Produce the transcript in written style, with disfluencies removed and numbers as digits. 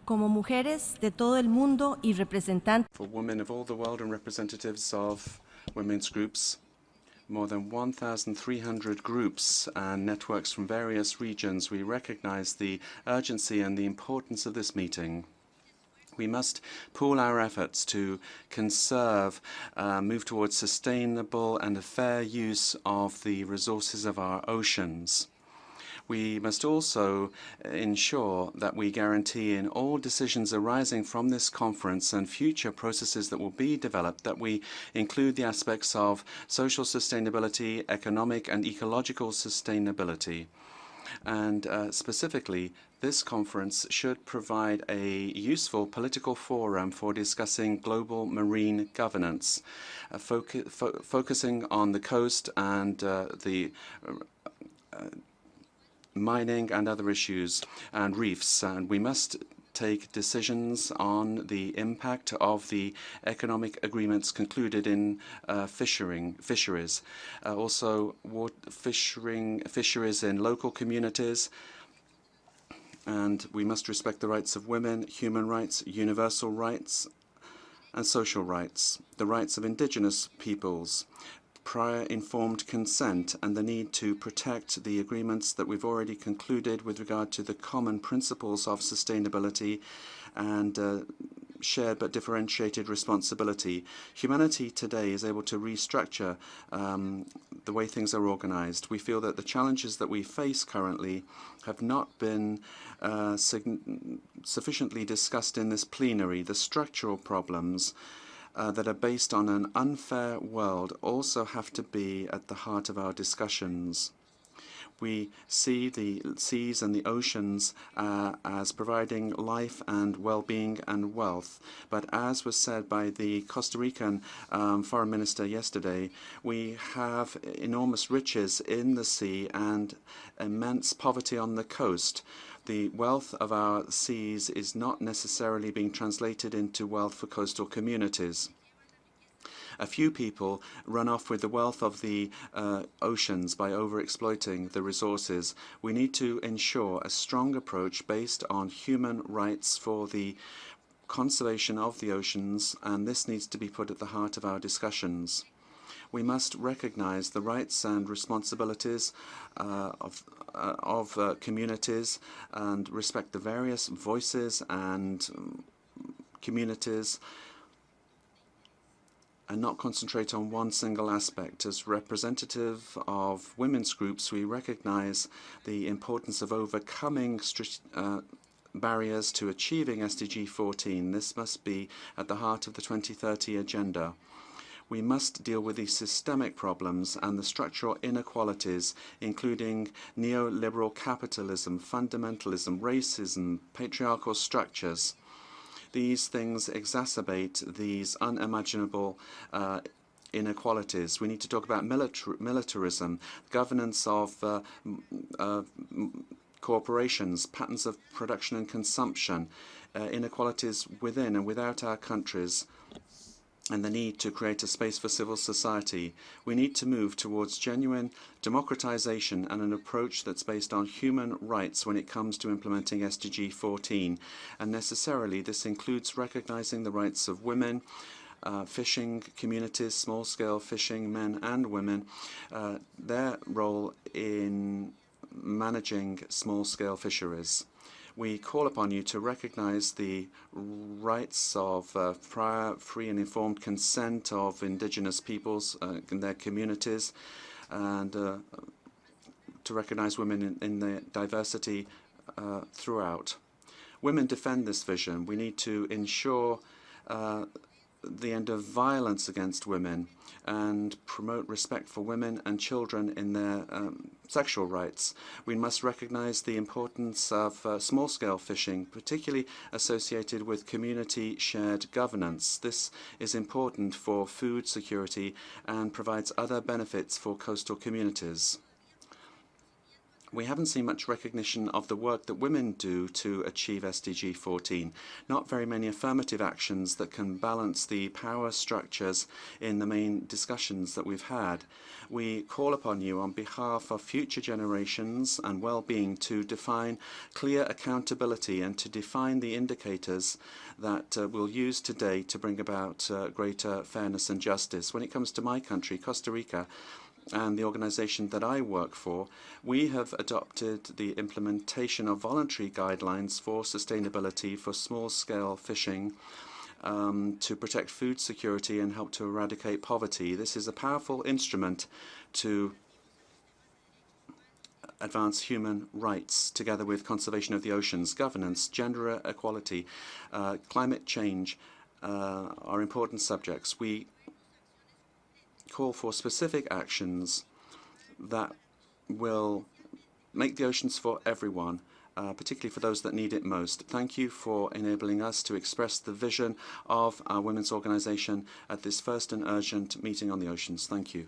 Como mujeres de todo el mundo y representantes For women of all the world and representatives of women's groups, more than 1,300 groups and networks from various regions, we recognize the urgency and the importance of this meeting. We must pool our efforts to conserve, move towards sustainable and a fair use of the resources of our oceans. We must also ensure that we guarantee in all decisions arising from this conference and future processes that will be developed that we include the aspects of social sustainability, economic and ecological sustainability. And specifically, this conference should provide a useful political forum for discussing global marine governance, focusing on the coast and the mining and other issues and reefs. And we must take decisions on the impact of the economic agreements concluded in fisheries. Also, fisheries in local communities. And we must respect the rights of women, human rights, universal rights, and social rights, the rights of indigenous peoples, prior informed consent, and the need to protect the agreements that we've already concluded with regard to the common principles of sustainability and shared but differentiated responsibility. Humanity today is able to restructure the way things are organized. We feel that the challenges that we face currently have not been sufficiently discussed in this plenary. The structural problems that are based on an unfair world also have to be at the heart of our discussions. We see the seas and the oceans as providing life and well-being and wealth. But as was said by the Costa Rican foreign minister yesterday, we have enormous riches in the sea and immense poverty on the coast. The wealth of our seas is not necessarily being translated into wealth for coastal communities. A few people run off with the wealth of the oceans by overexploiting the resources. We need to ensure a strong approach based on human rights for the conservation of the oceans, and this needs to be put at the heart of our discussions. We must recognize the rights and responsibilities of communities and respect the various voices and communities, and not concentrate on one single aspect. As representative of women's groups, we recognize the importance of overcoming barriers to achieving SDG 14. This must be at the heart of the 2030 agenda. We must deal with these systemic problems and the structural inequalities, including neoliberal capitalism, fundamentalism, racism, patriarchal structures. These things exacerbate these unimaginable inequalities. We need to talk about militarism, governance of corporations, patterns of production and consumption, inequalities within and without our countries, and the need to create a space for civil society. We need to move towards genuine democratization and an approach that's based on human rights when it comes to implementing SDG 14. And necessarily, this includes recognizing the rights of women, fishing communities, small-scale fishing, men and women, their role in managing small-scale fisheries. We call upon you to recognize the rights of prior, free and informed consent of indigenous peoples in their communities, and to recognize women in their diversity throughout. Women defend this vision. We need to ensure the end of violence against women and promote respect for women and children in their sexual rights. We must recognize the importance of small-scale fishing, particularly associated with community-shared governance. This is important for food security and provides other benefits for coastal communities. We haven't seen much recognition of the work that women do to achieve SDG 14. Not very many affirmative actions that can balance the power structures in the main discussions that we've had. We call upon you on behalf of future generations and well-being to define clear accountability and to define the indicators that we'll use today to bring about greater fairness and justice. When it comes to my country, Costa Rica, and the organization that I work for, we have adopted the implementation of voluntary guidelines for sustainability for small-scale fishing to protect food security and help to eradicate poverty. This is a powerful instrument to advance human rights, together with conservation of the oceans, governance, gender equality, climate change are important subjects. We call for specific actions that will make the oceans for everyone, particularly for those that need it most. Thank you for enabling us to express the vision of our women's organization at this first and urgent meeting on the oceans. Thank you.